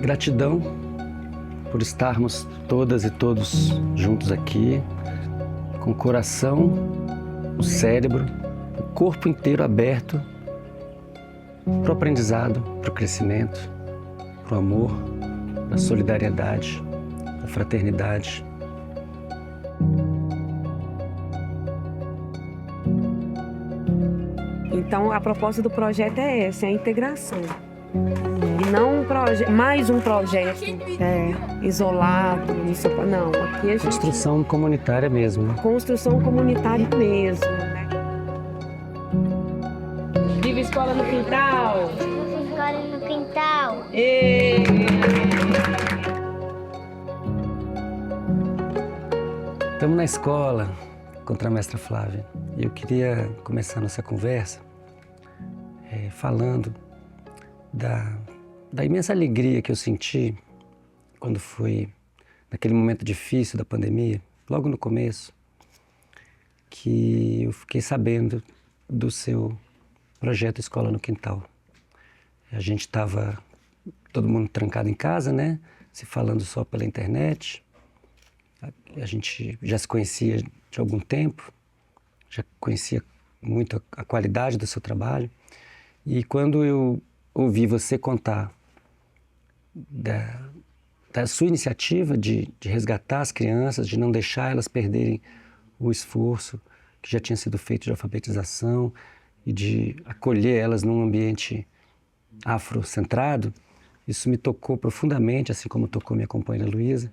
Gratidão por estarmos todas e todos juntos aqui, com o coração, o cérebro, o corpo inteiro aberto para o aprendizado, para o crescimento, para o amor, para a solidariedade, para a fraternidade. Então, a proposta do projeto é essa, é a integração. E não mais um projeto isolado, não. Aqui a gente... Construção comunitária mesmo, né? Construção comunitária mesmo, né? Viva Escola no Quintal! Viva Escola no Quintal! Estamos na escola, contra a mestra Flávia. E eu queria começar nossa conversa falando da imensa alegria que eu senti quando foi naquele momento difícil da pandemia, logo no começo, que eu fiquei sabendo do seu projeto Escola no Quintal. A gente estava, todo mundo trancado em casa, né? Se falando só pela internet. A gente já se conhecia de algum tempo, já conhecia muito a qualidade do seu trabalho. E quando eu ouvi você contar da sua iniciativa de resgatar as crianças, de não deixar elas perderem o esforço que já tinha sido feito de alfabetização e de acolher elas num ambiente afrocentrado, isso me tocou profundamente, assim como tocou minha companheira Luísa.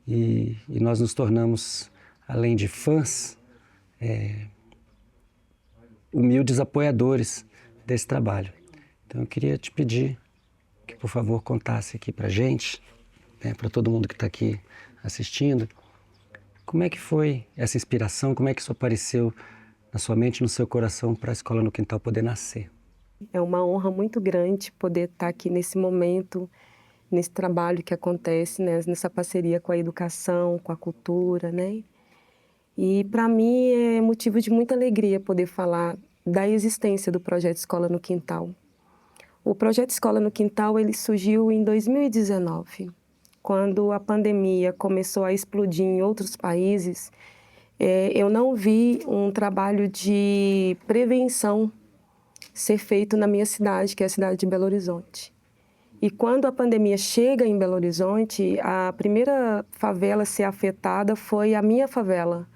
E nós nos tornamos, além de fãs, humildes apoiadores desse trabalho. Então eu queria te pedir que, por favor, contasse aqui pra gente, né, para todo mundo que está aqui assistindo, como é que foi essa inspiração, como é que isso apareceu na sua mente, no seu coração, para a Escola no Quintal poder nascer. É uma honra muito grande poder estar aqui nesse momento, nesse trabalho que acontece, né, nessa parceria com a educação, com a cultura, né? E para mim é motivo de muita alegria poder falar da existência do projeto Escola no Quintal. O projeto Escola no Quintal ele surgiu em 2019, quando a pandemia começou a explodir em outros países. Eu não vi um trabalho de prevenção ser feito na minha cidade, que é a cidade de Belo Horizonte. E quando a pandemia chega em Belo Horizonte, a primeira favela a ser afetada foi a minha favela,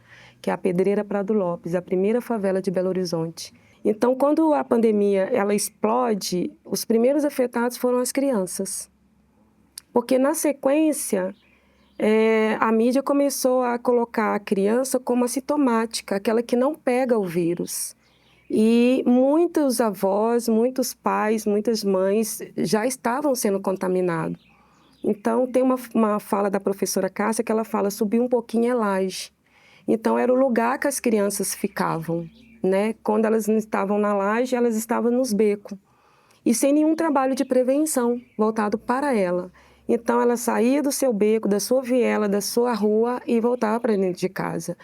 que é a Pedreira Prado Lopes, a primeira favela de Belo Horizonte. Então, quando a pandemia ela explode, os primeiros afetados foram as crianças. Porque, na sequência, a mídia começou a colocar a criança como assintomática, aquela que não pega o vírus. E muitos avós, muitos pais, muitas mães já estavam sendo contaminados. Então, tem uma fala da professora Cássia que ela fala, subir um pouquinho é laje. Então, era o lugar que as crianças ficavam, né? Quando elas não estavam na laje, elas estavam nos becos. E sem nenhum trabalho de prevenção voltado para ela. Então, ela saía do seu beco, da sua viela, da sua rua e voltava para dentro de casa.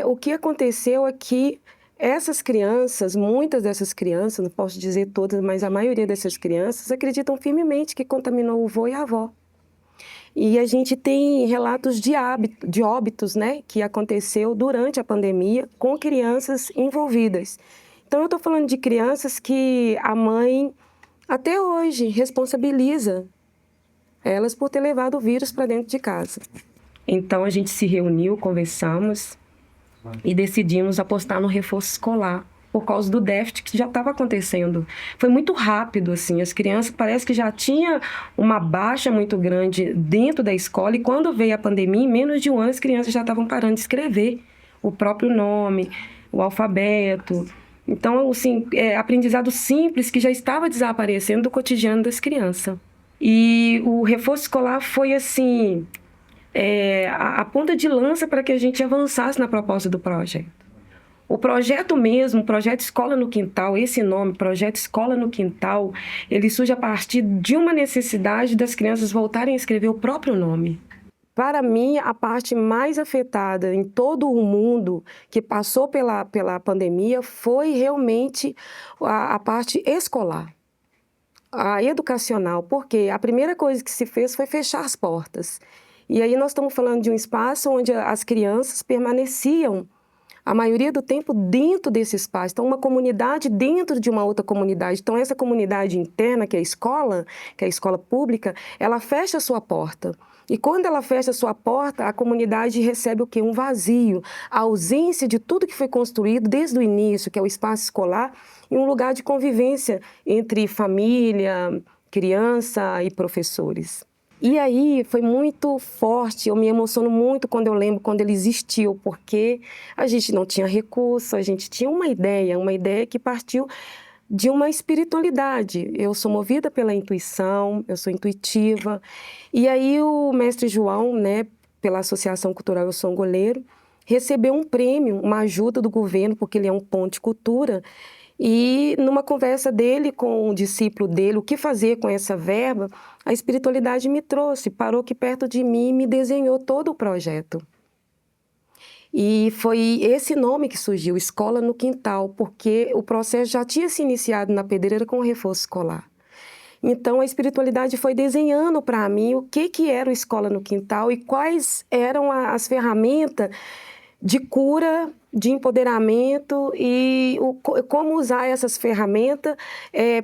O que aconteceu é que essas crianças, muitas dessas crianças, não posso dizer todas, mas a maioria dessas crianças acreditam firmemente que contaminou o avô e a avó. E a gente tem relatos de óbitos, né, que aconteceu durante a pandemia com crianças envolvidas. Então, eu estou falando de crianças que a mãe, até hoje, responsabiliza elas por ter levado o vírus para dentro de casa. Então, a gente se reuniu, conversamos e decidimos apostar no reforço escolar, por causa do déficit que já estava acontecendo. Foi muito rápido, assim, as crianças parece que já tinha uma baixa muito grande dentro da escola e quando veio a pandemia, em menos de um ano, as crianças já estavam parando de escrever o próprio nome, o alfabeto. Então, assim, aprendizado simples que já estava desaparecendo do cotidiano das crianças. E o reforço escolar foi, assim, a ponta de lança para que a gente avançasse na proposta do projeto. O projeto mesmo, o projeto Escola no Quintal, esse nome, Projeto Escola no Quintal, ele surge a partir de uma necessidade das crianças voltarem a escrever o próprio nome. Para mim, a parte mais afetada em todo o mundo que passou pela pandemia foi realmente a parte escolar. a educacional, porque a primeira coisa que se fez foi fechar as portas. E aí nós estamos falando de um espaço onde as crianças permaneciam a maioria do tempo dentro desse espaço. Então, uma comunidade dentro de uma outra comunidade. Então, essa comunidade interna, que é a escola pública, ela fecha a sua porta. E quando ela fecha a sua porta, a comunidade recebe o quê? Um vazio, a ausência de tudo que foi construído desde o início, que é o espaço escolar, e um lugar de convivência entre família, criança e professores. E aí foi muito forte, eu me emociono muito quando eu lembro quando ele existiu, porque a gente não tinha recurso, a gente tinha uma ideia que partiu de uma espiritualidade. Eu sou movida pela intuição, eu sou intuitiva. E aí o mestre João, né, pela Associação Cultural Eu Sou um Goleiro, recebeu um prêmio, uma ajuda do governo, porque ele é um ponto de cultura. E numa conversa dele com o discípulo dele, o que fazer com essa verba, a espiritualidade me trouxe, parou aqui perto de mim e me desenhou todo o projeto. E foi esse nome que surgiu, Escola no Quintal, porque o processo já tinha se iniciado na Pedreira com o reforço escolar. Então, a espiritualidade foi desenhando para mim o que era o Escola no Quintal e quais eram as ferramentas de cura, de empoderamento e como usar essas ferramentas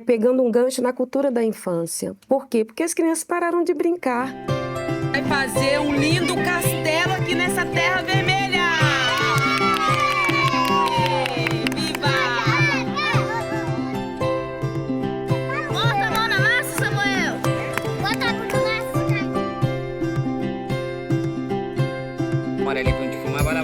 pegando um gancho na cultura da infância. Por quê? Porque as crianças pararam de brincar. Vai fazer um lindo castelo aqui nessa terra vermelha. Viva! Bota a mão na massa, Samuel. Bota a mão na massa. Bora ali pra gente fumar, bora.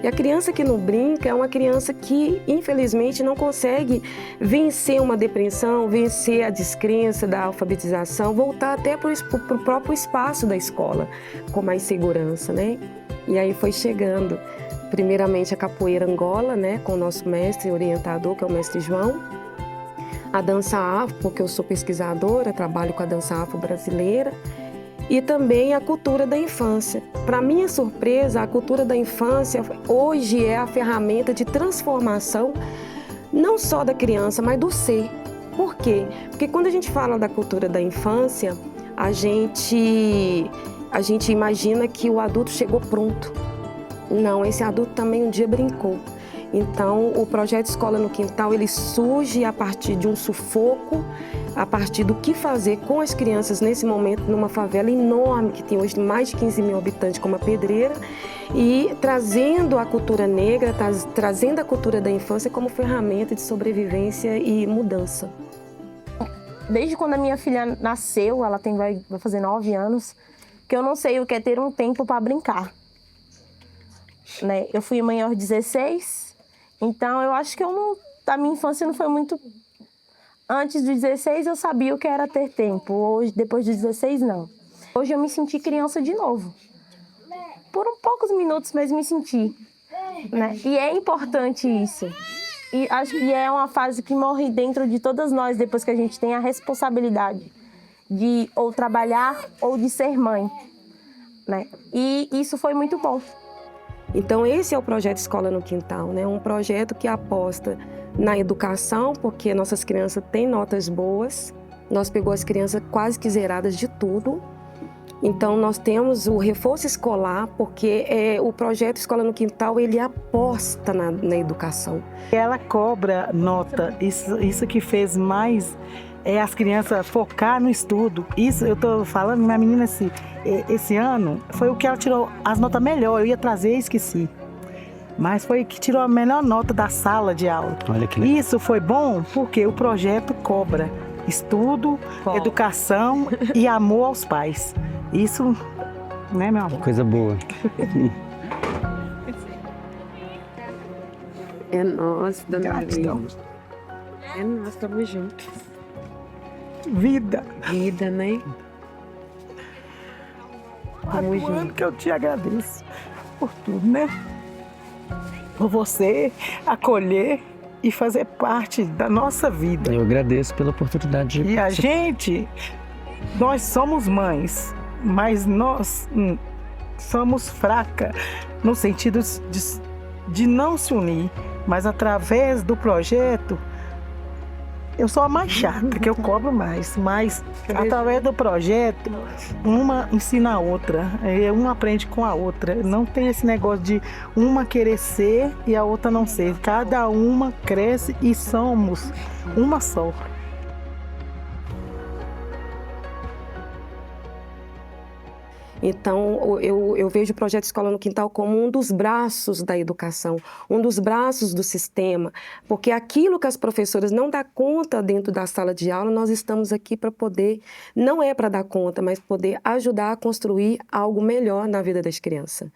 E a criança que não brinca é uma criança que, infelizmente, não consegue vencer uma depressão, vencer a descrença da alfabetização, voltar até para o próprio espaço da escola, com mais segurança, né? E aí foi chegando, primeiramente, a capoeira Angola, né, com o nosso mestre orientador, que é o mestre João. A dança afro, porque eu sou pesquisadora, trabalho com a dança afro brasileira. E também a cultura da infância. Para minha surpresa, a cultura da infância hoje é a ferramenta de transformação não só da criança, mas do ser. Por quê? Porque quando a gente fala da cultura da infância, a gente imagina que o adulto chegou pronto. Não, esse adulto também um dia brincou. Então, o projeto Escola no Quintal, ele surge a partir de um sufoco, a partir do que fazer com as crianças nesse momento, numa favela enorme, que tem hoje mais de 15 mil habitantes, como a Pedreira, e trazendo a cultura negra, trazendo a cultura da infância como ferramenta de sobrevivência e mudança. Desde quando a minha filha nasceu, vai fazer 9 anos, que eu não sei o que é ter um tempo para brincar. Né? Eu fui mãe aos 16, então eu acho que a minha infância não foi muito... Antes dos 16 eu sabia o que era ter tempo, hoje, depois dos 16 não. Hoje eu me senti criança de novo. Por poucos minutos, mas me senti. Né? E é importante isso. E acho que é uma fase que morre dentro de todas nós, depois que a gente tem a responsabilidade de ou trabalhar ou de ser mãe. Né? E isso foi muito bom. Então, esse é o projeto Escola no Quintal, né? Um projeto que aposta na educação, porque nossas crianças têm notas boas. Nós pegamos as crianças quase que zeradas de tudo. Então, nós temos o reforço escolar, porque o projeto Escola no Quintal, ele aposta na educação. Ela cobra nota, isso que fez mais as crianças focar no estudo. Isso eu estou falando, minha menina, esse ano, foi o que ela tirou as notas melhor. Eu ia trazer e esqueci. Mas foi que tirou a melhor nota da sala de aula. Olha que legal. Isso foi bom porque o projeto cobra estudo, educação e amor aos pais. Isso, né, meu amor? Coisa boa. É nós, dona Gratidão. Maria. É nós, estamos juntos. Vida. Vida, né? Tamo Quanto junto. que eu te agradeço por tudo, né? Por você acolher e fazer parte da nossa vida. Eu agradeço pela oportunidade de... E a gente, nós somos mães, mas nós somos fracas no sentido de não se unir, mas através do projeto, eu sou a mais chata, que eu cobro mais, mas através do projeto, uma ensina a outra, uma aprende com a outra. Não tem esse negócio de uma querer ser e a outra não ser. Cada uma cresce e somos uma só. Então, eu vejo o Projeto Escola no Quintal como um dos braços da educação, um dos braços do sistema, porque aquilo que as professoras não dão conta dentro da sala de aula, nós estamos aqui para poder, não é para dar conta, mas poder ajudar a construir algo melhor na vida das crianças.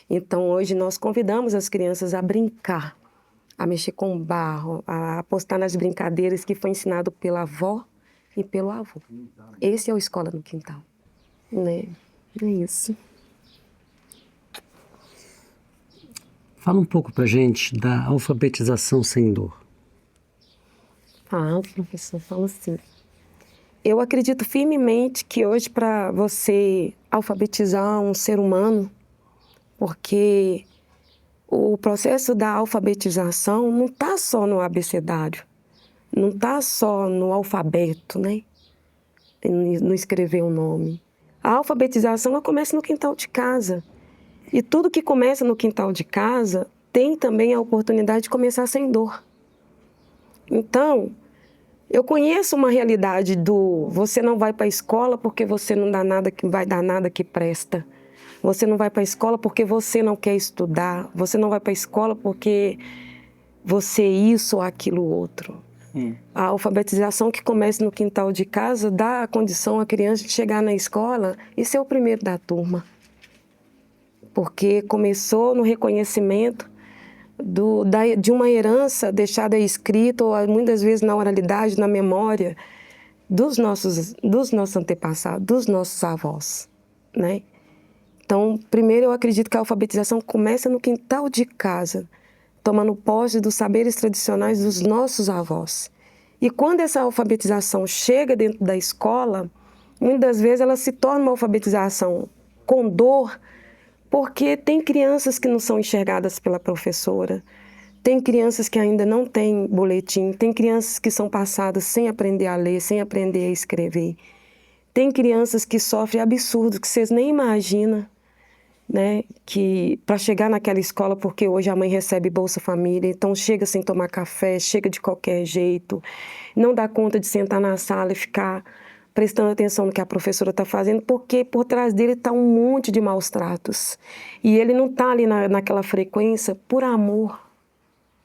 Então, hoje nós convidamos as crianças a brincar, a mexer com barro, a apostar nas brincadeiras que foi ensinado pela avó e pelo avô. Esse é o Escola no Quintal, né? É isso. Fala um pouco pra gente da alfabetização sem dor. Professor, falo assim. Eu acredito firmemente que hoje, para você alfabetizar um ser humano, porque o processo da alfabetização não está só no abecedário, não está só no alfabeto, né? No escrever o nome. A alfabetização ela começa no quintal de casa. E tudo que começa no quintal de casa tem também a oportunidade de começar sem dor. Então, eu conheço uma realidade do você não vai para a escola porque você não dá nada que vai dar nada que presta. Você não vai para a escola porque você não quer estudar. Você não vai para a escola porque você isso ou aquilo outro. A alfabetização que começa no quintal de casa dá a condição à criança de chegar na escola e ser o primeiro da porque começou no reconhecimento de uma herança deixada escrita ou muitas vezes na oralidade, na memória dos nossos antepassados, dos nossos avós, né? Então, primeiro eu acredito que a alfabetização começa no quintal de casa, tomando posse dos saberes tradicionais dos nossos avós. E quando essa alfabetização chega dentro da escola, muitas vezes ela se torna uma alfabetização com dor, porque tem crianças que não são enxergadas pela professora, tem crianças que ainda não têm boletim, tem crianças que são passadas sem aprender a ler, sem aprender a escrever. Tem crianças que sofrem absurdos que vocês nem imaginam, né, que para chegar naquela escola, porque hoje a mãe recebe Bolsa Família, então chega sem tomar café, chega de qualquer jeito, não dá conta de sentar na sala e ficar prestando atenção no que a professora está fazendo, porque por trás dele está um monte de maus tratos. E ele não está ali naquela frequência por amor,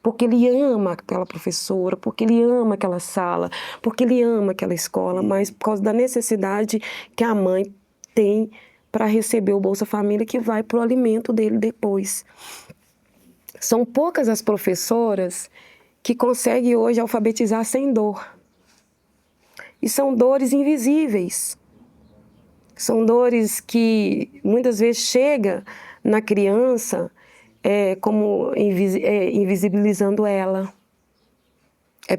porque ele ama aquela professora, porque ele ama aquela sala, porque ele ama aquela escola, mas por causa da necessidade que a mãe tem para receber o Bolsa Família, que vai para o alimento dele depois. São poucas as professoras que conseguem hoje alfabetizar sem dor. E são dores invisíveis. São dores que muitas vezes chegam na criança como invisibilizando ela.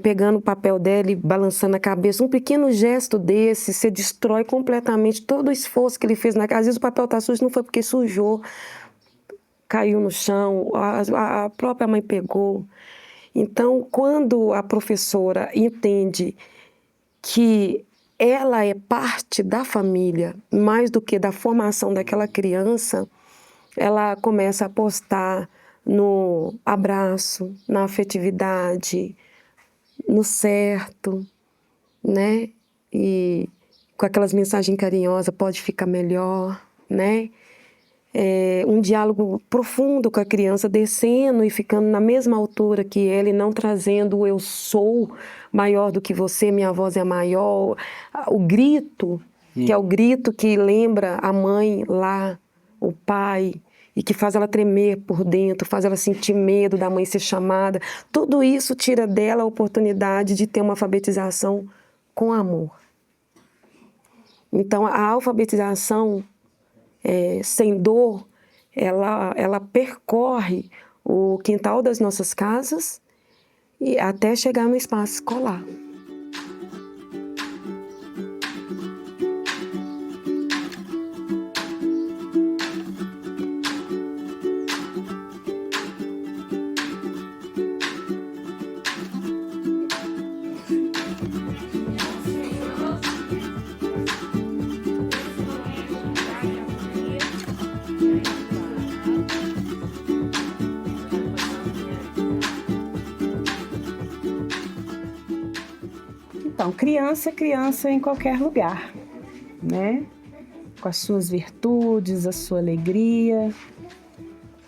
Pegando o papel dela e balançando a cabeça. Um pequeno gesto desse, você destrói completamente todo o esforço que ele fez. Às vezes o papel está sujo, não foi porque sujou, caiu no chão, a própria mãe pegou. Então, quando a professora entende que ela é parte da família, mais do que da formação daquela criança, ela começa a apostar no abraço, na afetividade, no certo, né? E com aquelas mensagens carinhosas, pode ficar melhor, né? Um diálogo profundo com a criança, descendo e ficando na mesma altura que ele, não trazendo o eu sou maior do que você, minha voz é maior. O grito, que é o grito que lembra a mãe lá, o pai, e que faz ela tremer por dentro, faz ela sentir medo da mãe ser chamada. Tudo isso tira dela a oportunidade de ter uma alfabetização com amor. Então, a alfabetização sem dor, ela percorre o quintal das nossas casas e até chegar no espaço escolar. Então, criança é criança em qualquer lugar, né? Com as suas virtudes, a sua alegria.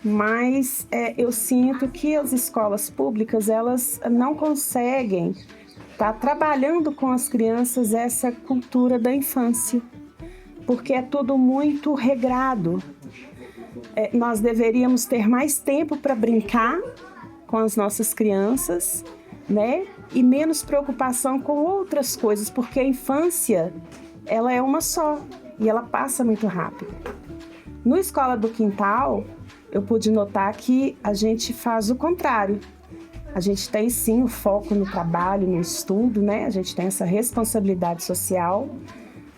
Mas eu sinto que as escolas públicas, elas não conseguem estar trabalhando com as crianças essa cultura da infância, porque é tudo muito regrado. Nós deveríamos ter mais tempo para brincar com as nossas crianças, né? E menos preocupação com outras coisas, porque a infância, ela é uma só e ela passa muito rápido. No Escola do Quintal, eu pude notar que a gente faz o contrário. A gente tem sim o foco no trabalho, no estudo, né? A gente tem essa responsabilidade social,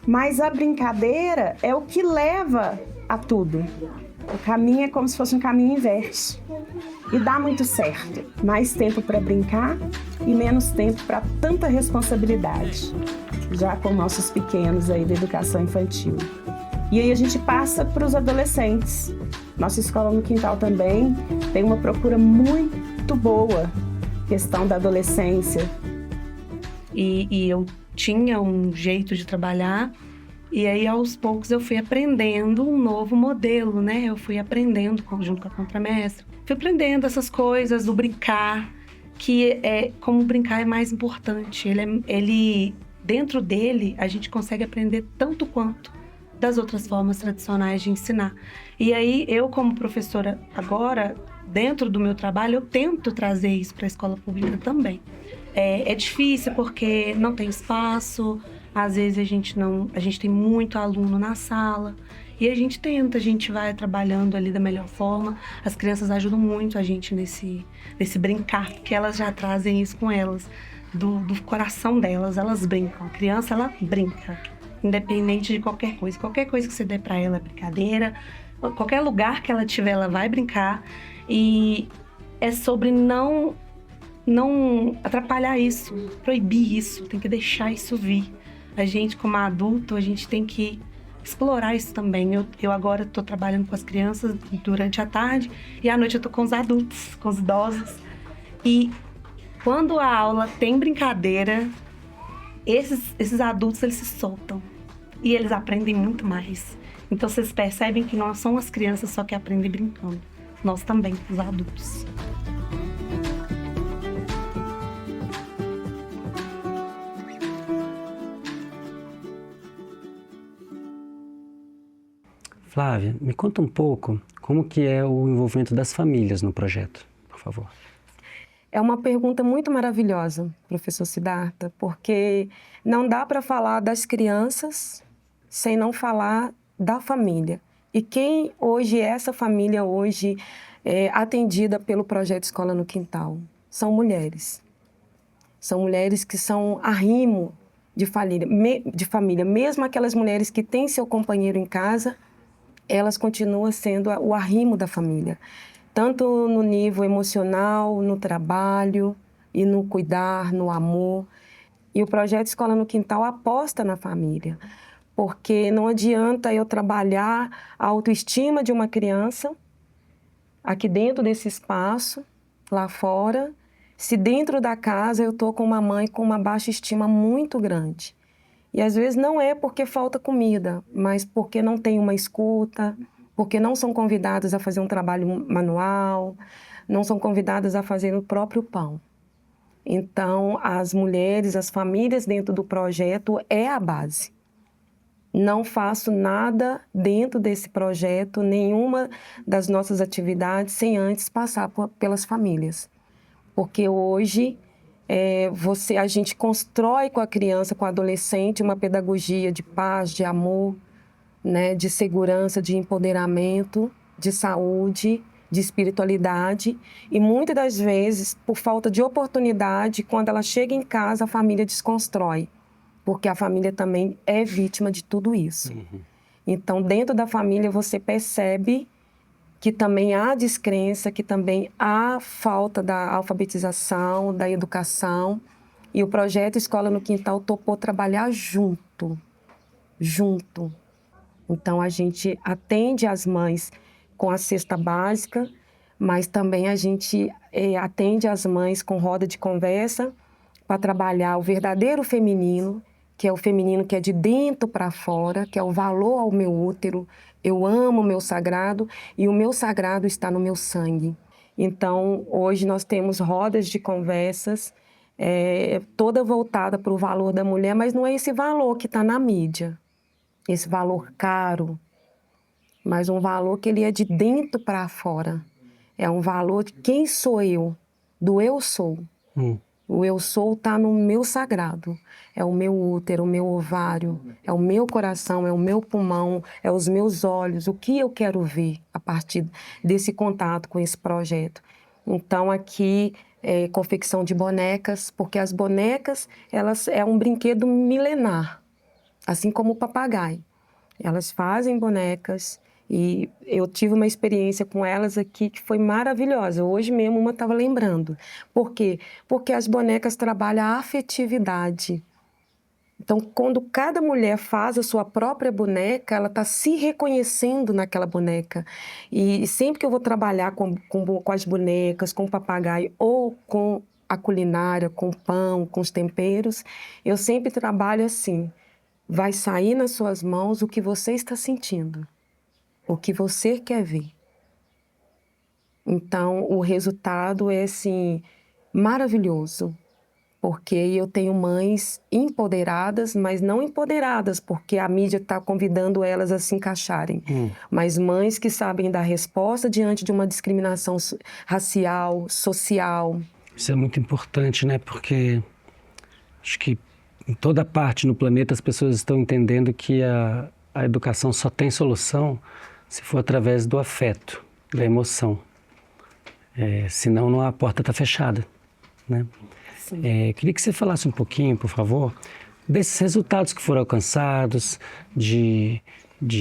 mas a brincadeira é o que leva a tudo. O caminho é como se fosse um caminho inverso. E dá muito certo. Mais tempo para brincar e menos tempo para tanta responsabilidade, já com nossos pequenos aí da educação infantil. E aí a gente passa para os adolescentes. Nossa Escola no Quintal também tem uma procura muito boa, questão da adolescência. E eu tinha um jeito de trabalhar, e aí aos poucos eu fui aprendendo um novo modelo, né? Eu fui aprendendo junto com a contramestra. Fui aprendendo essas coisas do brincar, que é como brincar é mais importante. Ele dentro dele, a gente consegue aprender tanto quanto das outras formas tradicionais de ensinar. E aí, eu como professora agora, dentro do meu trabalho, eu tento trazer isso para a escola pública também. É difícil porque não tem espaço, às vezes a gente tem muito aluno na sala, e a gente vai trabalhando ali da melhor forma. As crianças ajudam muito a gente nesse brincar, porque elas já trazem isso com elas, do coração delas, elas brincam. A criança, ela brinca, independente de qualquer coisa. Qualquer coisa que você der para ela é brincadeira, qualquer lugar que ela tiver, ela vai brincar. E é sobre não atrapalhar isso, proibir isso, tem que deixar isso vir. A gente, como adulto, a gente tem que explorar isso também. Eu agora estou trabalhando com as crianças durante a tarde e à noite eu estou com os adultos, com os idosos. E quando a aula tem brincadeira, esses adultos, eles se soltam e eles aprendem muito mais. Então vocês percebem que nós somos as crianças só que aprendem brincando. Nós também, os adultos. Flávia, me conta um pouco como que é o envolvimento das famílias no projeto, por favor. É uma pergunta muito maravilhosa, professor Siddhartha, porque não dá para falar das crianças sem não falar da família. E quem hoje é essa família hoje atendida pelo projeto Escola no Quintal? São mulheres. São mulheres que são arrimo de família. Mesmo aquelas mulheres que têm seu companheiro em casa, elas continuam sendo o arrimo da família. Tanto no nível emocional, no trabalho e no cuidar, no amor. E o projeto Escola no Quintal aposta na família, porque não adianta eu trabalhar a autoestima de uma criança aqui dentro desse espaço, lá fora, se dentro da casa eu estou com uma mãe com uma baixa estima muito grande. E às vezes não é porque falta comida, mas porque não tem uma escuta, porque não são convidados a fazer um trabalho manual, não são convidados a fazer o próprio pão. Então, as mulheres, as famílias dentro do projeto é a base. Não faço nada dentro desse projeto, nenhuma das nossas atividades, sem antes passar pelas famílias. Porque hoje a gente constrói com a criança, com o adolescente, uma pedagogia de paz, de amor, né, de segurança, de empoderamento, de saúde, de espiritualidade. E muitas das vezes, por falta de oportunidade, quando ela chega em casa, a família desconstrói. Porque a família também é vítima de tudo isso. Uhum. Então, dentro da família, você percebe que também há descrença, que também há falta da alfabetização, da educação. E o projeto Escola no Quintal topou trabalhar junto. Então, a gente atende as mães com a cesta básica, mas também a gente atende as mães com roda de conversa para trabalhar o verdadeiro feminino, que é o feminino que é de dentro para fora, que é o valor ao meu útero. Eu amo o meu sagrado e o meu sagrado está no meu sangue. Então, hoje nós temos rodas de conversas, toda voltada para o valor da mulher, mas não é esse valor que está na mídia, esse valor caro, mas um valor que ele é de dentro para fora. É um valor de quem sou eu, do eu sou. O eu sou está no meu sagrado. É o meu útero, o meu ovário, é o meu coração, é o meu pulmão, é os meus olhos, o que eu quero ver a partir desse contato com esse projeto. Então, aqui, confecção de bonecas, porque as bonecas, elas é um brinquedo milenar, assim como o papagaio. Elas fazem bonecas e eu tive uma experiência com elas aqui que foi maravilhosa. Hoje mesmo uma estava lembrando. Por quê? Porque as bonecas trabalham a afetividade. Então, quando cada mulher faz a sua própria boneca, ela está se reconhecendo naquela boneca. E sempre que eu vou trabalhar com as bonecas, com o papagaio ou com a culinária, com o pão, com os temperos, eu sempre trabalho assim. Vai sair nas suas mãos o que você está sentindo, o que você quer ver. Então, o resultado é, assim, maravilhoso. Porque eu tenho mães empoderadas, mas não empoderadas porque a mídia está convidando elas a se encaixarem. Mas mães que sabem dar resposta diante de uma discriminação racial, social. Isso é muito importante, né? Porque acho que em toda parte no planeta as pessoas estão entendendo que a educação só tem solução se for através do afeto, da emoção. Senão a porta está fechada, né? Queria que você falasse um pouquinho, por favor, desses resultados que foram alcançados, de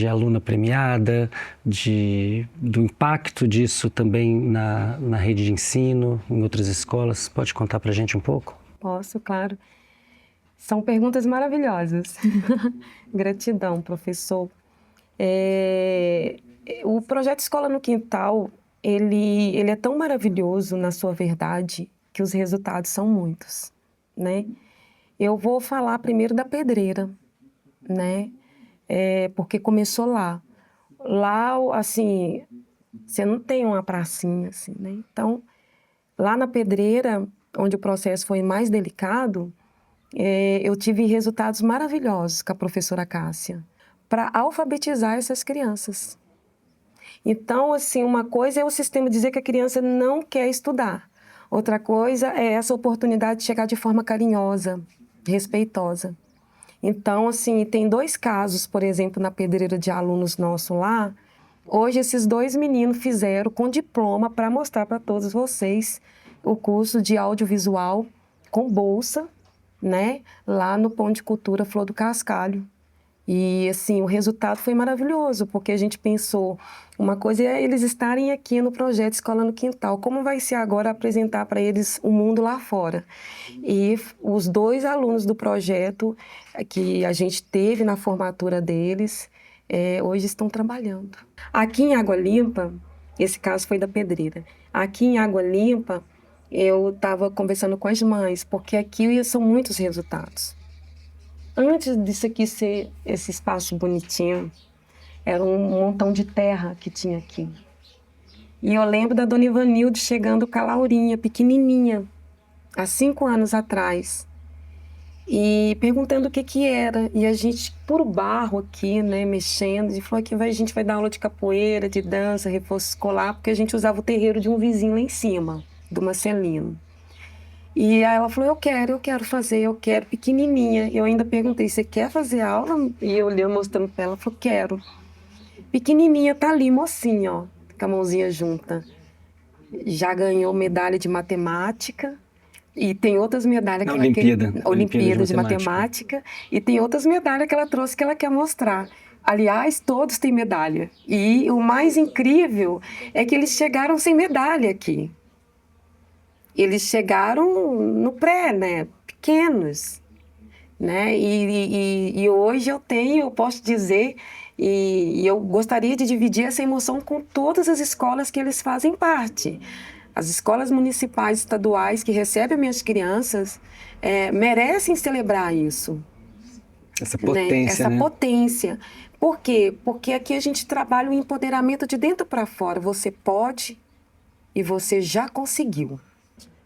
aluna premiada, do impacto disso também na rede de ensino, em outras escolas. Pode contar para a gente um pouco? Posso, claro. São perguntas maravilhosas. Gratidão, professor. O projeto Escola no Quintal, ele é tão maravilhoso na sua verdade que os resultados são muitos, né? Eu vou falar primeiro da pedreira, né? Porque começou lá. Lá, assim, você não tem uma pracinha, assim, né? Então, lá na pedreira, onde o processo foi mais delicado, eu tive resultados maravilhosos com a professora Cássia para alfabetizar essas crianças. Então, assim, uma coisa é o sistema dizer que a criança não quer estudar. Outra coisa é essa oportunidade de chegar de forma carinhosa, respeitosa. Então, assim, tem 2 casos, por exemplo, na pedreira de alunos nossos lá. Hoje, esses 2 meninos fizeram com diploma para mostrar para todos vocês o curso de audiovisual com bolsa, né? Lá no Pão de Cultura Flor do Cascalho. E, assim, o resultado foi maravilhoso, porque a gente pensou, uma coisa é eles estarem aqui no projeto Escola no Quintal, como vai ser agora apresentar para eles o mundo lá fora? E os 2 alunos do projeto que a gente teve na formatura deles, hoje estão trabalhando. Aqui em Água Limpa, esse caso foi da pedreira, aqui em Água Limpa, eu estava conversando com as mães, porque aqui são muitos resultados. Antes disso aqui ser esse espaço bonitinho, era um montão de terra que tinha aqui. E eu lembro da dona Ivanilde chegando com a Laurinha, pequenininha, há 5 anos atrás, e perguntando o que era. E a gente, puro barro aqui, né, mexendo, e falou que a gente vai dar aula de capoeira, de dança, reforço escolar, porque a gente usava o terreiro de um vizinho lá em cima, do Marcelino. E aí ela falou, eu quero fazer, eu quero, pequenininha. Eu ainda perguntei, você quer fazer aula? E eu olhei mostrando para ela, falou, quero. Pequenininha, tá ali, mocinha, ó, com a mãozinha junta. Já ganhou medalha de matemática e tem outras medalhas Na que Olimpíada de matemática. E tem outras medalhas que ela trouxe que ela quer mostrar. Aliás, todos têm medalha. E o mais incrível é que eles chegaram sem medalha aqui. Eles chegaram no pré, né? pequenos, né? E hoje eu posso dizer, e eu gostaria de dividir essa emoção com todas as escolas que eles fazem parte. As escolas municipais, estaduais que recebem minhas crianças merecem celebrar isso. Essa potência, Essa potência. Por quê? Porque aqui a gente trabalha o empoderamento de dentro para fora. Você pode e você já conseguiu.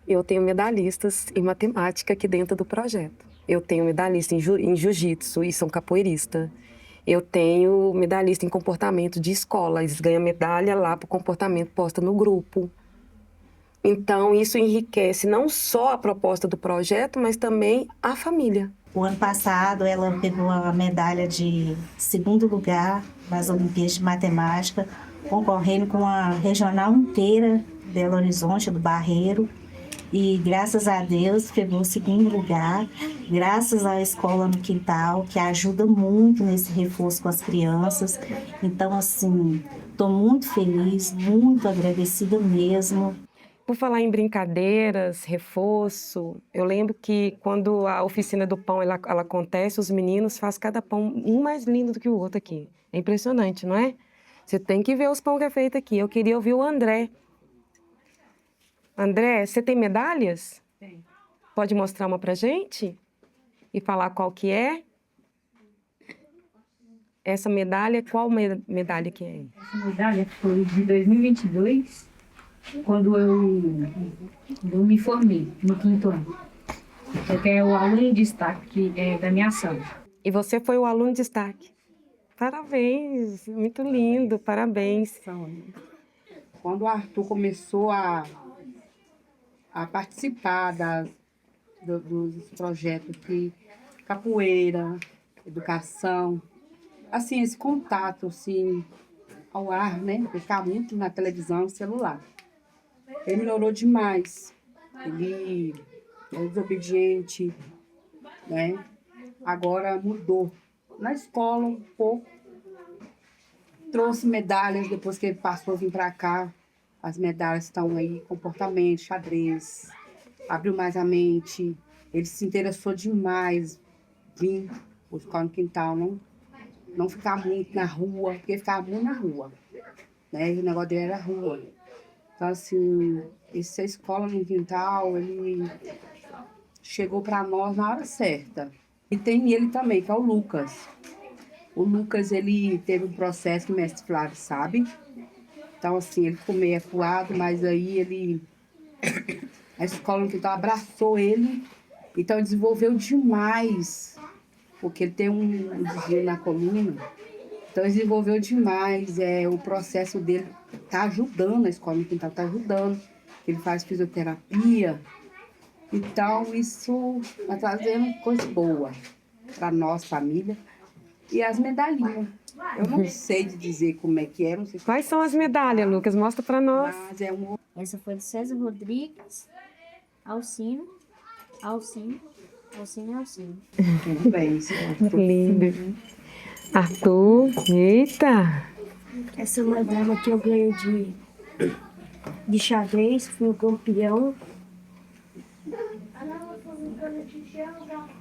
Eu tenho medalhistas em matemática aqui dentro do projeto. Eu tenho medalhista em jiu-jitsu e são capoeiristas. Eu tenho medalhista em comportamento de escola. Eles ganham medalha lá para o comportamento posta no grupo. Então, isso enriquece não só a proposta do projeto, mas também a família. O ano passado, ela pegou a medalha de 2º lugar nas Olimpíadas de Matemática, concorrendo com a regional inteira de Belo Horizonte, do Barreiro. E, graças a Deus, pegou o 2º lugar, graças à escola no quintal, que ajuda muito nesse reforço com as crianças. Então, assim, estou muito feliz, muito agradecida mesmo. Por falar em brincadeiras, reforço, eu lembro que quando a oficina do pão ela acontece, os meninos fazem cada pão um mais lindo do que o outro aqui. É impressionante, não é? Você tem que ver os pão que é feito aqui. Eu queria ouvir o André. André, você tem medalhas? Tem. Pode mostrar uma pra gente? E falar qual que é? Essa medalha, qual medalha que é? Essa medalha foi de 2022. Quando eu me formei no 5º ano. Porque é o aluno de destaque da minha ação. E você foi o aluno de destaque. Parabéns, muito lindo, parabéns. Quando o Arthur começou a participar dos projetos de capoeira, educação, assim, esse contato assim, ao ar, né? Ficar muito na televisão, celular. Ele melhorou demais. Ele é desobediente, né? Agora mudou. Na escola, um pouco. Trouxe medalhas depois que ele passou a vir para cá. As medalhas estão aí, comportamento, xadrez. Abriu mais a mente. Ele se interessou demais. Vim buscar no quintal, não ficar muito na rua, porque ele ficava muito na rua. Né? E o negócio dele era rua. Então, assim, essa escola no quintal, ele chegou para nós na hora certa. E tem ele também, que é o Lucas. O Lucas, ele teve um processo que o mestre Flávio sabe. Então, assim, ele ficou meio acuado, mas aí a escola no quintal abraçou ele. Então, ele desenvolveu demais, porque ele tem um desvio na coluna. Então, ele desenvolveu demais. O processo dele está ajudando, a escola no quintal está ajudando. Ele faz fisioterapia. Então, isso está trazendo coisa boa para nós, família. E as medalhinhas. Eu não sei de dizer como é que é. Não sei. Quais são as medalhas, Lucas? Mostra para nós. Essa foi de César Rodrigues, Alcino. Tudo bem. Lindo. Arthur, eita! Essa medalha que eu ganhei de xadrez, fui o campeão.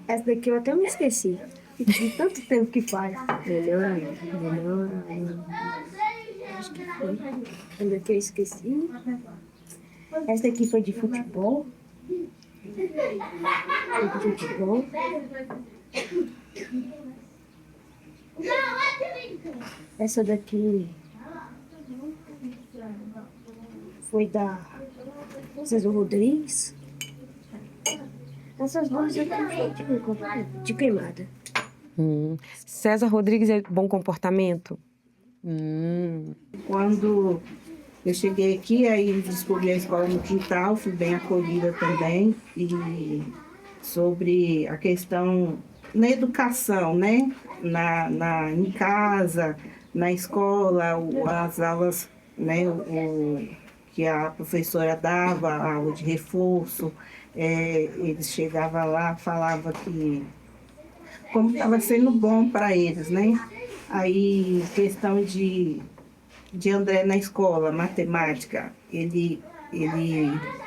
Essa daqui eu até me esqueci. De tanto tempo que faz. Melhor. Acho que foi. Essa daqui eu esqueci. Essa daqui foi de futebol. Essa daqui foi da César Rodrigues. Essas duas aqui foi de queimada. César Rodrigues é bom comportamento? Quando eu cheguei aqui, aí descobri a escola no quintal, fui bem acolhida também. E sobre a questão na educação, né? Em casa, na escola, as aulas, né? Que a professora dava, a aula de reforço, eles chegavam lá, falavam que como estava sendo bom para eles, né? Aí, questão de André na escola, matemática, ele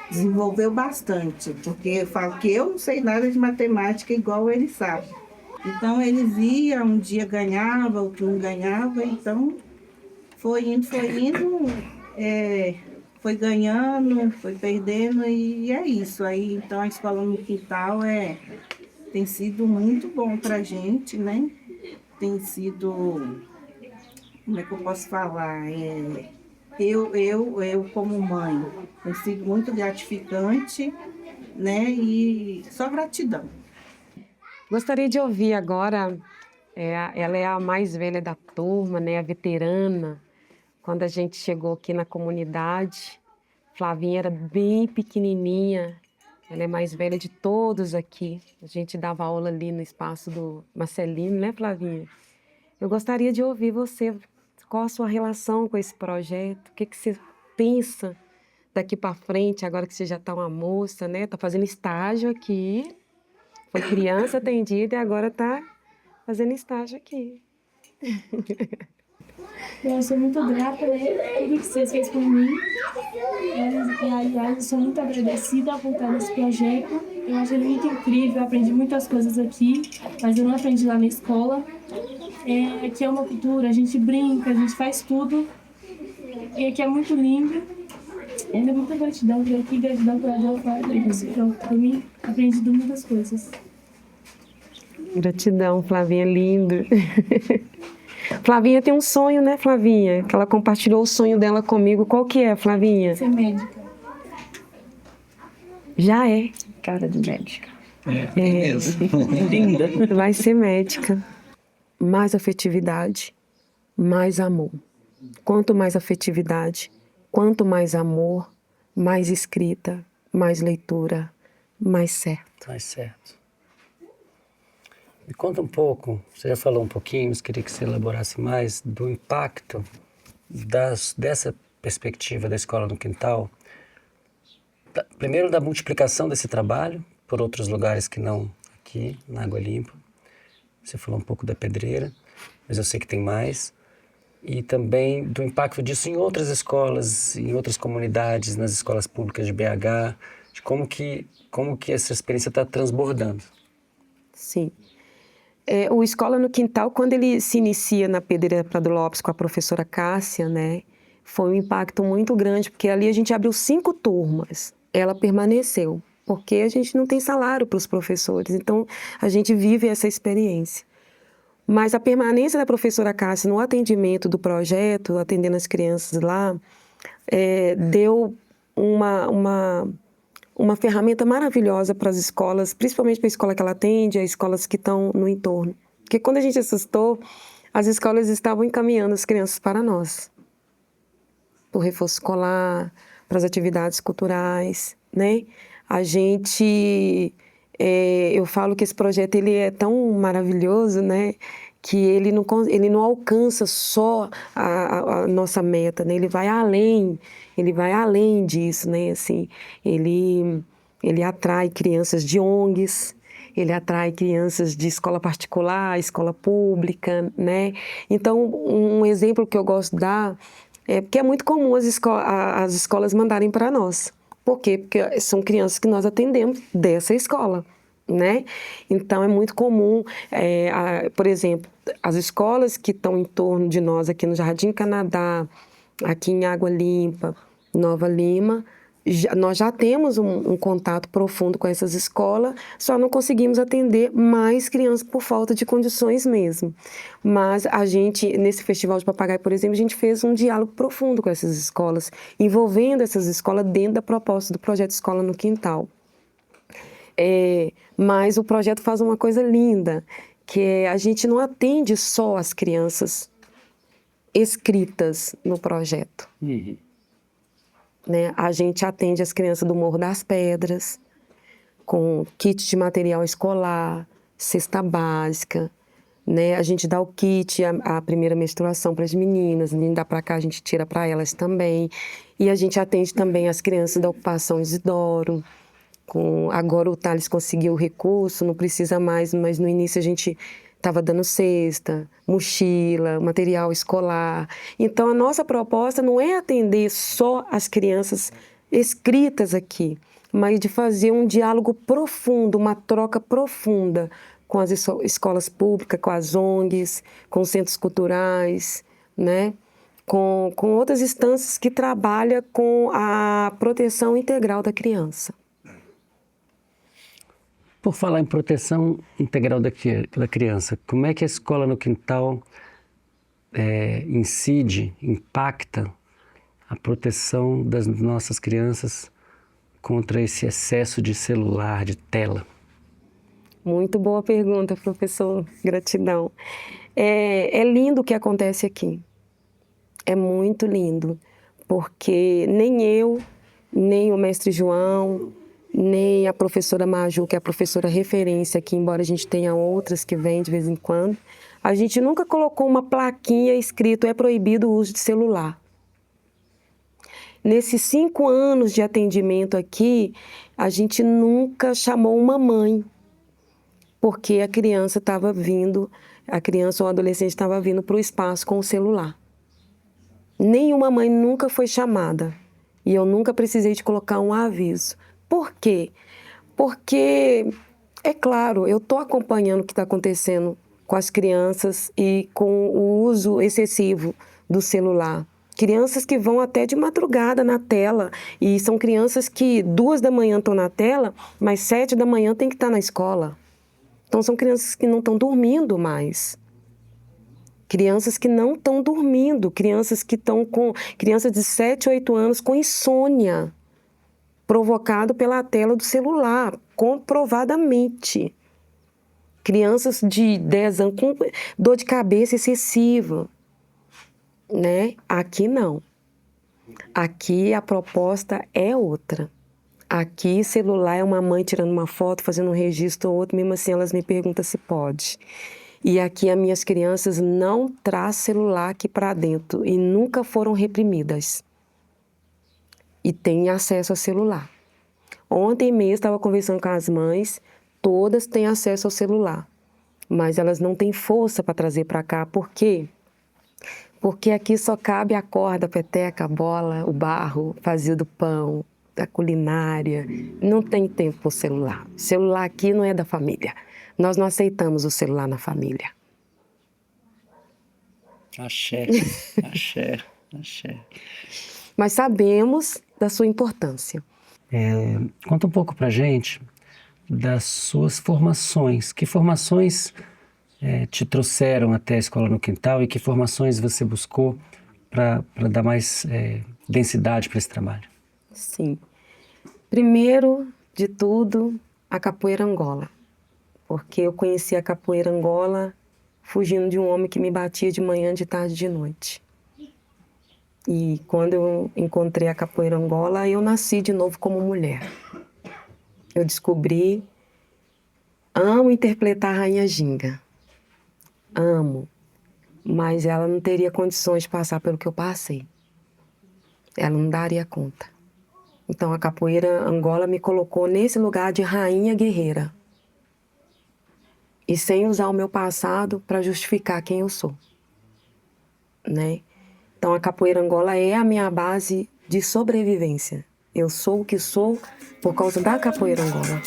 desenvolveu bastante, porque eu falo que eu não sei nada de matemática igual ele sabe. Então, eles iam, um dia ganhava, outro não ganhava, então foi indo, foi ganhando, foi perdendo e é isso. Aí, então, a escola no quintal tem sido muito bom para a gente, né? Tem sido, como é que eu posso falar? Eu como mãe, tem sido muito gratificante, né? E só gratidão. Gostaria de ouvir agora, ela é a mais velha da turma, né? A veterana. Quando a gente chegou aqui na comunidade, Flavinha era bem pequenininha. Ela é mais velha de todos aqui. A gente dava aula ali no espaço do Marcelino, né, Flavinha? Eu gostaria de ouvir você. Qual a sua relação com esse projeto? O que você pensa daqui para frente, agora que você já está uma moça, né? Está fazendo estágio aqui. Foi criança atendida e agora está fazendo estágio aqui. Eu sou muito grata, né? Tudo que vocês fez por mim. E, aliás, eu sou muito agradecida por estar nesse projeto. Eu acho ele muito incrível, eu aprendi muitas coisas aqui, mas eu não aprendi lá na escola. Aqui é uma cultura, a gente brinca, a gente faz tudo. E aqui é muito lindo. Ainda muita gratidão por aqui, gratidão por Deus, por Deus. Pronto, por mim, aprendi muitas coisas. Gratidão, Flavinha, lindo. Flavinha tem um sonho, né, Flavinha? Que ela compartilhou o sonho dela comigo. Qual que é, Flavinha? Ser médica. Já é. Cara de médica. É mesmo. Linda. Vai ser médica. Mais afetividade, mais amor. Quanto mais afetividade, quanto mais amor, mais escrita, mais leitura, mais certo. Mais certo. Me conta um pouco, você já falou um pouquinho, mas queria que você elaborasse mais do impacto dessa perspectiva da escola no quintal. Primeiro, da multiplicação desse trabalho por outros lugares que não aqui, na Água Limpa. Você falou um pouco da pedreira, mas eu sei que tem mais. E também do impacto disso em outras escolas, em outras comunidades, nas escolas públicas de BH, de como que essa experiência está transbordando. Sim. O Escola no Quintal, quando ele se inicia na Pedreira Prado Lopes com a professora Cássia, né, foi um impacto muito grande, porque ali a gente abriu 5 turmas. Ela permaneceu, porque a gente não tem salário para os professores, então a gente vive essa experiência. Mas a permanência da professora Cássia no atendimento do projeto, atendendo as crianças lá, deu uma ferramenta maravilhosa para as escolas, principalmente para a escola que ela atende, as escolas que estão no entorno. Porque quando a gente assustou, as escolas estavam encaminhando as crianças para nós. Para o reforço escolar, para as atividades culturais, né? A gente... eu falo que esse projeto ele é tão maravilhoso, né? Que ele não alcança só a nossa meta, né? Ele vai além disso, né? Assim, ele atrai crianças de ONGs, ele atrai crianças de escola particular, escola pública, né? Então, um exemplo que eu gosto de dar é porque é muito comum as escolas mandarem para nós. Por quê? Porque são crianças que nós atendemos dessa escola, né? Então, é muito comum, por exemplo, as escolas que estão em torno de nós, aqui no Jardim Canadá, aqui em Água Limpa, Nova Lima, nós já temos um contato profundo com essas escolas, só não conseguimos atender mais crianças por falta de condições mesmo. Mas a gente, nesse Festival de Papagaio, por exemplo, a gente fez um diálogo profundo com essas escolas, envolvendo essas escolas dentro da proposta do projeto Escola no Quintal. Mas o projeto faz uma coisa linda, que é a gente não atende só as crianças escritas no projeto. Uhum. Né? A gente atende as crianças do Morro das Pedras, com kit de material escolar, cesta básica, né? A gente dá o kit, a primeira menstruação para as meninas, a gente dá para cá, a gente tira para elas também. E a gente atende também as crianças da ocupação Isidoro. Agora o Thales conseguiu o recurso, não precisa mais, mas no início a gente estava dando cesta, mochila, material escolar. Então, a nossa proposta não é atender só as crianças escritas aqui, mas de fazer um diálogo profundo, uma troca profunda com as escolas públicas, com as ONGs, com os centros culturais, né? Com outras instâncias que trabalham com a proteção integral da criança. Por falar em proteção integral da criança, como é que a Escola no Quintal incide, impacta a proteção das nossas crianças contra esse excesso de celular, de tela? Muito boa pergunta, professor. Gratidão. É lindo o que acontece aqui. É muito lindo, porque nem eu, nem o mestre João, nem a professora Maju, que é a professora referência aqui, embora a gente tenha outras que vêm de vez em quando, a gente nunca colocou uma plaquinha escrito: é proibido o uso de celular. Nesses 5 anos de atendimento aqui, a gente nunca chamou uma mãe, porque a criança estava vindo, a criança ou adolescente estava vindo para o espaço com o celular. Nenhuma mãe nunca foi chamada e eu nunca precisei de colocar um aviso. Por quê? Porque, é claro, eu estou acompanhando o que está acontecendo com as crianças e com o uso excessivo do celular. Crianças que vão até de madrugada na tela, e são crianças que 2 da manhã estão na tela, mas 7 da manhã tem que estar na escola. Então são crianças que não estão dormindo mais. Crianças que não estão dormindo, crianças que estão com... Crianças de 7, 8 anos com insônia, provocado pela tela do celular, comprovadamente. Crianças de 10 anos com dor de cabeça excessiva, né? Aqui não. Aqui a proposta é outra. Aqui celular é uma mãe tirando uma foto, fazendo um registro ou outro, mesmo assim elas me perguntam se pode. E aqui as minhas crianças não trazem celular aqui para dentro e nunca foram reprimidas. E têm acesso a celular. Ontem mesmo estava conversando com as mães, todas têm acesso ao celular, mas elas não têm força para trazer para cá. Por quê? Porque aqui só cabe a corda, a peteca, a bola, o barro, fazer do pão, da culinária. Não tem tempo para o celular. O celular aqui não é da família. Nós não aceitamos o celular na família. Axé, axé, axé. Mas sabemos da sua importância. Conta um pouco pra gente das suas formações. Que formações te trouxeram até a Escola no Quintal e que formações você buscou para dar mais densidade para esse trabalho? Sim. Primeiro de tudo, a capoeira Angola. Porque eu conheci a capoeira Angola fugindo de um homem que me batia de manhã, de tarde e de noite. E quando eu encontrei a capoeira Angola, eu nasci de novo como mulher. Eu descobri, amo interpretar a Rainha Ginga. Amo. Mas ela não teria condições de passar pelo que eu passei. Ela não daria conta. Então a capoeira Angola me colocou nesse lugar de rainha guerreira. E sem usar o meu passado para justificar quem eu sou, né? Então a capoeira Angola é a minha base de sobrevivência. Eu sou o que sou por causa da capoeira Angola.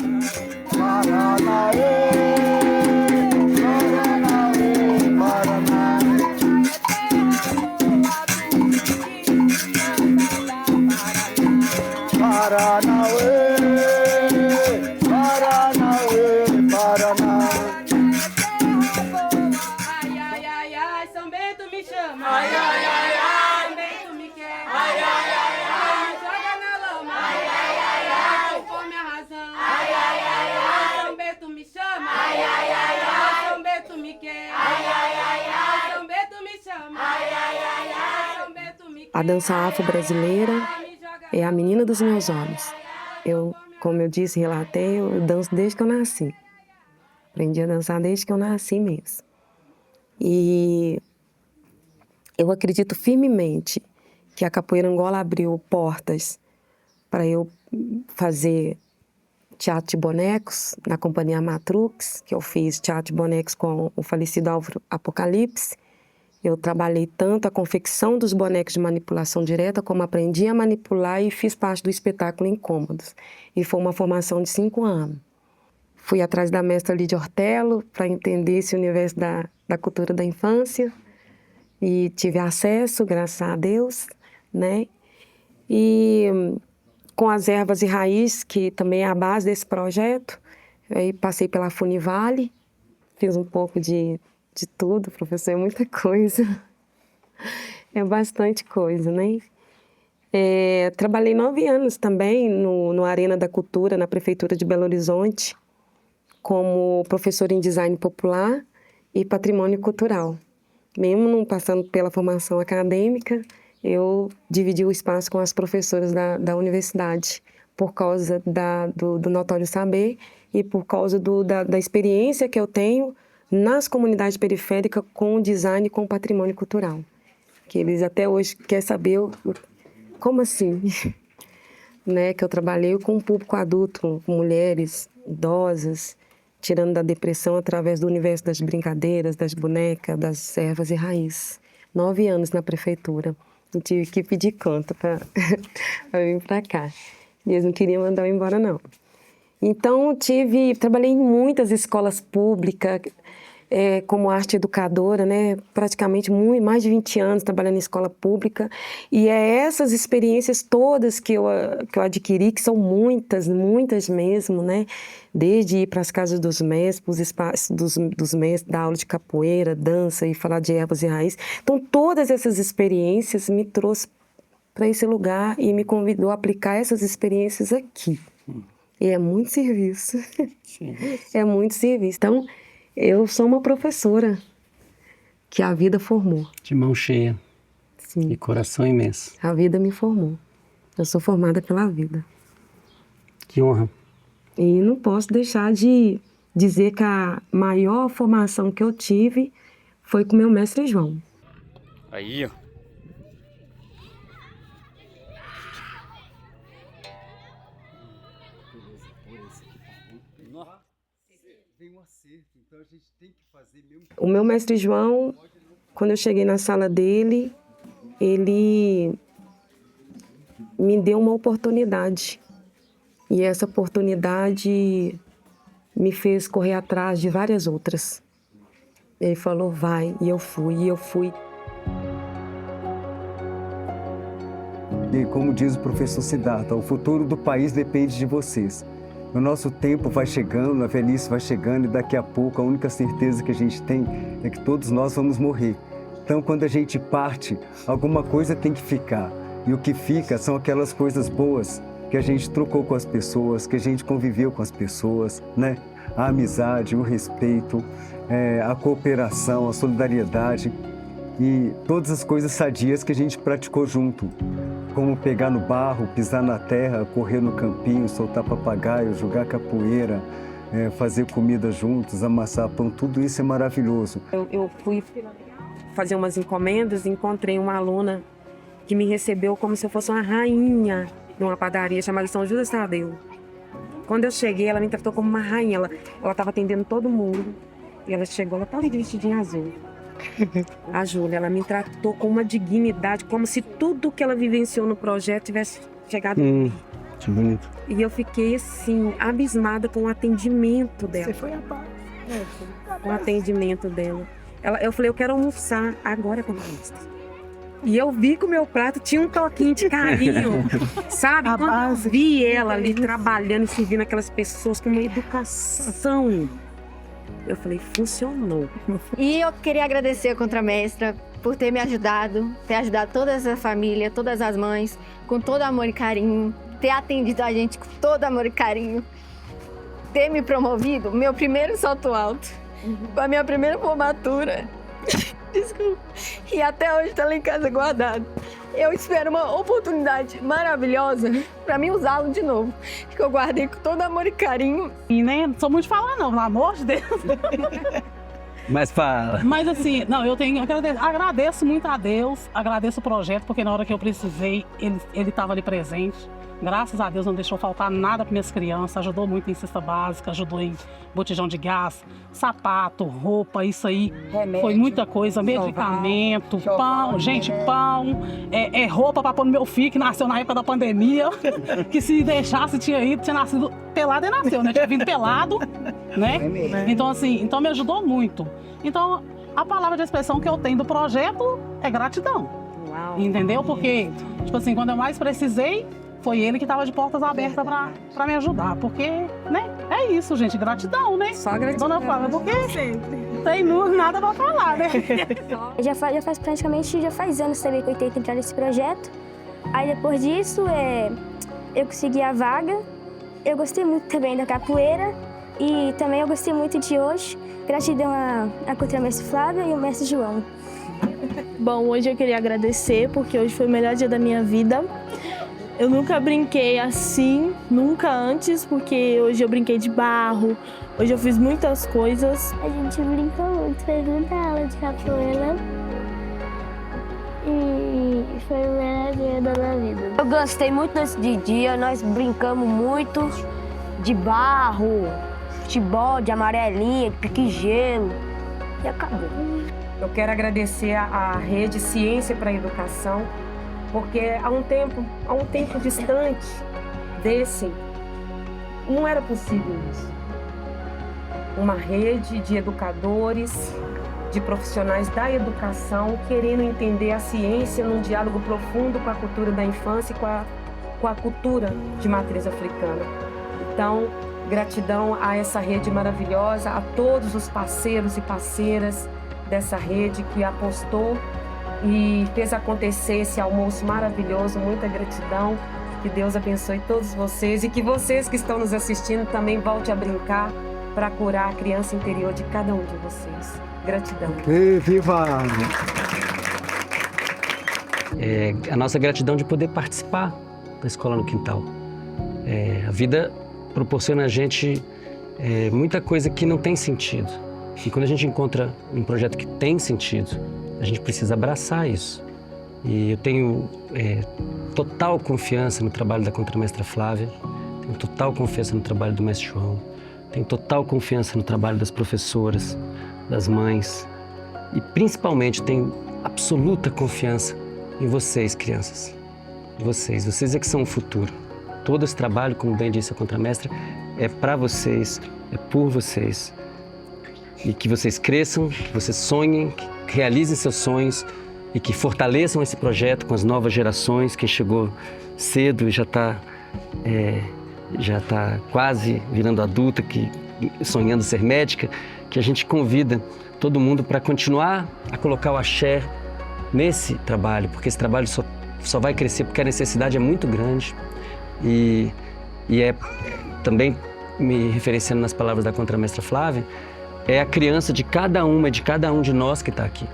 A dança afro-brasileira é a menina dos meus olhos. Eu, como eu disse, relatei, eu danço desde que eu nasci. Aprendi a dançar desde que eu nasci mesmo. E eu acredito firmemente que a capoeira Angola abriu portas para eu fazer teatro de bonecos na companhia Matrux, que eu fiz teatro de bonecos com o falecido Álvaro Apocalipse, Eu trabalhei tanto a confecção dos bonecos de manipulação direta, como aprendi a manipular e fiz parte do espetáculo Incômodos. E foi uma formação de 5 anos. Fui atrás da mestra Lídia Ortello para entender esse universo da cultura da infância. E tive acesso, graças a Deus, né? E com as ervas e raízes, que também é a base desse projeto, aí passei pela Funivale, fiz um pouco de tudo, professor, é muita coisa. É bastante coisa, né? Trabalhei 9 anos também no Arena da Cultura, na Prefeitura de Belo Horizonte, como professora em Design Popular e Patrimônio Cultural. Mesmo não passando pela formação acadêmica, eu dividi o espaço com as professoras da universidade, por causa do notório saber e por causa da experiência que eu tenho nas comunidades periféricas com o design e com o patrimônio cultural. Que eles até hoje querem saber como assim, né? Que eu trabalhei com um público adulto, com mulheres, idosas, tirando da depressão através do universo das brincadeiras, das bonecas, das ervas e raízes. 9 anos na prefeitura. Eu tive que pedir canto para vir para cá. E eles não queriam mandar eu embora, não. Então, trabalhei em muitas escolas públicas, como arte educadora, né? Praticamente mais de 20 anos trabalhando em escola pública. E é essas experiências todas que eu adquiri, que são muitas, muitas mesmo, né? Desde ir para as casas dos mestres, para os espaços dos mestres, dar aula de capoeira, dança e falar de ervas e raízes. Então, todas essas experiências me trouxe para esse lugar e me convidou a aplicar essas experiências aqui. E é muito serviço. Sim. É muito serviço. Então, eu sou uma professora que a vida formou. De mão cheia. Sim. E coração imenso. A vida me formou. Eu sou formada pela vida. Que honra. E não posso deixar de dizer que a maior formação que eu tive foi com meu mestre João. Aí, ó. O meu mestre João, quando eu cheguei na sala dele, ele me deu uma oportunidade. E essa oportunidade me fez correr atrás de várias outras. Ele falou, vai, e eu fui. E como diz o professor Siddhartha, o futuro do país depende de vocês. O nosso tempo vai chegando, a velhice vai chegando e daqui a pouco a única certeza que a gente tem é que todos nós vamos morrer. Então, quando a gente parte, alguma coisa tem que ficar. E o que fica são aquelas coisas boas que a gente trocou com as pessoas, que a gente conviveu com as pessoas, né? A amizade, o respeito, a cooperação, a solidariedade e todas as coisas sadias que a gente praticou junto. Como pegar no barro, pisar na terra, correr no campinho, soltar papagaio, jogar capoeira, fazer comida juntos, amassar pão, tudo isso é maravilhoso. Eu fui fazer umas encomendas e encontrei uma aluna que me recebeu como se eu fosse uma rainha numa padaria chamada São Judas Tadeu. Quando eu cheguei, ela me tratou como uma rainha. Ela estava atendendo todo mundo. E ela chegou, ela estava de vestidinho azul. A Júlia, ela me tratou com uma dignidade, como se tudo que ela vivenciou no projeto tivesse chegado. Que bonito. E eu fiquei, assim, abismada com o atendimento dela. Você foi a paz. Com o atendimento dela. Eu falei, eu quero almoçar agora com a mestra. E eu vi que o meu prato tinha um toquinho de carinho, sabe? Quando eu vi ela ali trabalhando e servindo aquelas pessoas com uma educação, eu falei, funcionou. E eu queria agradecer a contramestra por ter me ajudado, ter ajudado toda essa família, todas as mães, com todo amor e carinho, ter atendido a gente com todo amor e carinho, ter me promovido, meu primeiro salto alto, com a minha primeira formatura. Desculpa. E até hoje tá lá em casa guardado. Eu espero uma oportunidade maravilhosa pra mim usá-lo de novo. Que eu guardei com todo amor e carinho. E nem não sou muito de falar não, pelo amor de Deus. Mas fala. Mas assim, não, agradeço muito a Deus, agradeço o projeto, porque na hora que eu precisei, ele estava ali presente. Graças a Deus não deixou faltar nada para minhas crianças, ajudou muito em cesta básica, ajudou em botijão de sapato, roupa, isso aí foi muita coisa, medicamento, pão, gente, pão, roupa para pôr no meu filho que nasceu na época da pandemia, que se deixasse tinha nascido pelado e nasceu, né? Tinha vindo pelado, né? Então assim, me ajudou muito. Então a palavra de expressão que eu tenho do projeto é gratidão. Uau. Entendeu? Porque, tipo assim, quando eu mais precisei, foi ele que estava de portas abertas para me ajudar. Porque, né? É isso, gente. Gratidão, né? Só gratidão. Dona Flávia, porque não tem nada para falar, né? Já faz anos também que eu tentei entrar nesse projeto. Aí depois disso, eu consegui a vaga. Eu gostei muito também da capoeira. E também eu gostei muito de hoje. Gratidão à contramestre Flávia e ao mestre João. Bom, hoje eu queria agradecer porque hoje foi o melhor dia da minha vida. Eu nunca brinquei assim, nunca antes, porque hoje eu brinquei de barro, hoje eu fiz muitas coisas. A gente brincou muito, fez muita aula de capoeira e foi o melhor dia da minha vida. Eu gostei muito desse dia, nós brincamos muito de barro, futebol, de amarelinha, de pique-gelo e acabou. Eu quero agradecer à Rede Ciência para a Educação, porque há um tempo distante desse, não era possível isso. Uma rede de educadores, de profissionais da educação, querendo entender a ciência num diálogo profundo com a cultura da infância e com a cultura de matriz africana. Então, gratidão a essa rede maravilhosa, a todos os parceiros e parceiras dessa rede que apostou e fez acontecer esse almoço maravilhoso. Muita gratidão, que Deus abençoe todos vocês e que vocês que estão nos assistindo também voltem a brincar para curar a criança interior de cada um de vocês. Gratidão. Viva! A nossa gratidão de poder participar da Escola no Quintal. A vida proporciona a gente muita coisa que não tem sentido. E quando a gente encontra um projeto que tem sentido, a gente precisa abraçar isso. E eu tenho total confiança no trabalho da contramestra Flávia, tenho total confiança no trabalho do mestre João, tenho total confiança no trabalho das professoras, das mães e principalmente tenho absoluta confiança em vocês, crianças. Vocês é que são o futuro. Todo esse trabalho, como bem disse a contramestra, é para vocês, é por vocês. E que vocês cresçam, que vocês sonhem, que realizem seus sonhos e que fortaleçam esse projeto com as novas gerações. Quem chegou cedo e já está quase virando adulta, sonhando ser médica, que a gente convida todo mundo para continuar a colocar o axé nesse trabalho, porque esse trabalho só vai crescer porque a necessidade é muito grande. E também me referenciando nas palavras da contramestra Flávia, é a criança de cada uma, de cada um de nós que está aqui.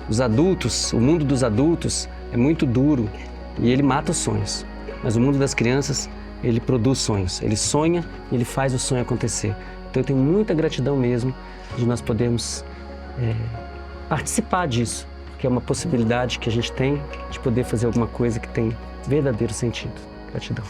Os adultos, o mundo dos adultos é muito duro e ele mata os sonhos. Mas o mundo das crianças, ele produz sonhos. Ele sonha e ele faz o sonho acontecer. Então eu tenho muita gratidão mesmo de nós podermos participar disso, que é uma possibilidade que a gente tem de poder fazer alguma coisa que tem verdadeiro sentido. Gratidão.